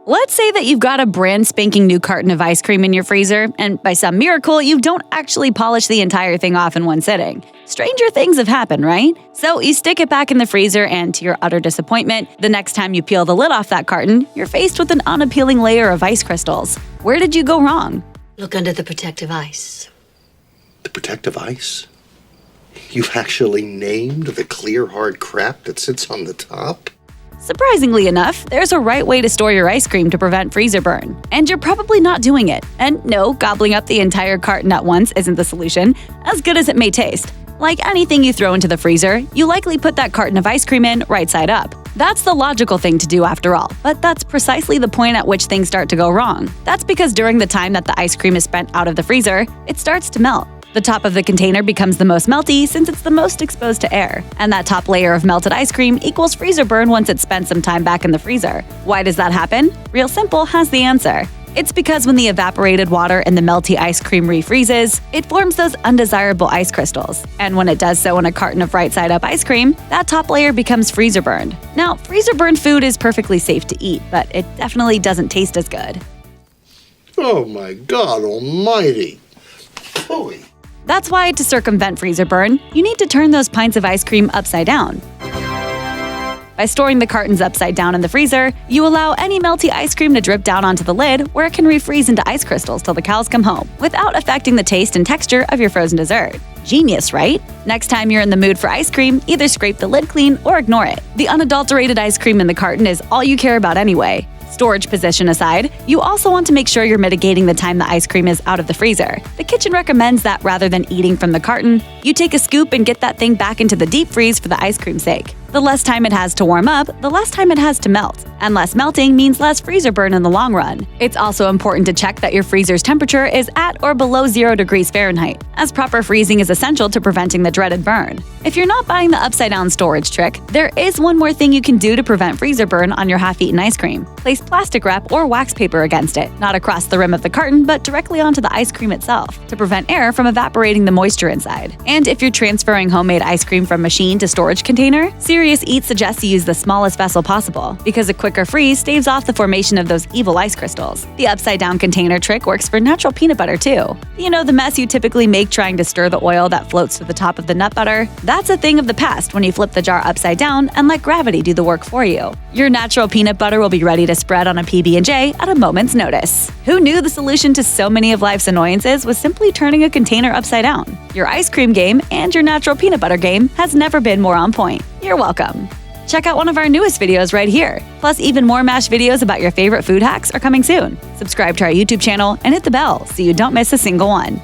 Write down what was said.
Let's say that you've got a brand spanking new carton of ice cream in your freezer, and by some miracle, you don't actually polish the entire thing off in one sitting. Stranger things have happened, right? So you stick it back in the freezer, and to your utter disappointment, the next time you peel the lid off that carton, you're faced with an unappealing layer of ice crystals. Where did you go wrong? Look under the protective ice. The protective ice? You've actually named the clear hard crap that sits on the top? Surprisingly enough, there's a right way to store your ice cream to prevent freezer burn. And you're probably not doing it. And no, gobbling up the entire carton at once isn't the solution, as good as it may taste. Like anything you throw into the freezer, you likely put that carton of ice cream in right side up. That's the logical thing to do after all, but that's precisely the point at which things start to go wrong. That's because during the time that the ice cream is spent out of the freezer, it starts to melt. The top of the container becomes the most melty since it's the most exposed to air, and that top layer of melted ice cream equals freezer burn once it's spent some time back in the freezer. Why does that happen? Real Simple has the answer. It's because when the evaporated water in the melty ice cream refreezes, it forms those undesirable ice crystals. And when it does so in a carton of right side up ice cream, that top layer becomes freezer burned. Now, freezer burned food is perfectly safe to eat, but it definitely doesn't taste as good. Oh my God almighty! Phooey! That's why, to circumvent freezer burn, you need to turn those pints of ice cream upside down. By storing the cartons upside down in the freezer, you allow any melty ice cream to drip down onto the lid where it can refreeze into ice crystals till the cows come home, without affecting the taste and texture of your frozen dessert. Genius, right? Next time you're in the mood for ice cream, either scrape the lid clean or ignore it. The unadulterated ice cream in the carton is all you care about anyway. Storage position aside, you also want to make sure you're mitigating the time the ice cream is out of the freezer. The kitchen recommends that rather than eating from the carton, you take a scoop and get that thing back into the deep freeze for the ice cream's sake. The less time it has to warm up, the less time it has to melt. And less melting means less freezer burn in the long run. It's also important to check that your freezer's temperature is at or below 0 degrees Fahrenheit, as proper freezing is essential to preventing the dreaded burn. If you're not buying the upside-down storage trick, there is one more thing you can do to prevent freezer burn on your half-eaten ice cream. Place plastic wrap or wax paper against it, not across the rim of the carton, but directly onto the ice cream itself, to prevent air from evaporating the moisture inside. And if you're transferring homemade ice cream from machine to storage container, Serious Eats suggests you use the smallest vessel possible, because a quicker freeze staves off the formation of those evil ice crystals. The upside-down container trick works for natural peanut butter too. You know the mess you typically make trying to stir the oil that floats to the top of the nut butter? That's a thing of the past when you flip the jar upside down and let gravity do the work for you. Your natural peanut butter will be ready to spread on a PB&J at a moment's notice. Who knew the solution to so many of life's annoyances was simply turning a container upside down? Your ice cream game and your natural peanut butter game has never been more on point. You're welcome. Check out one of our newest videos right here. Plus, even more MASH videos about your favorite food hacks are coming soon. Subscribe to our YouTube channel and hit the bell so you don't miss a single one.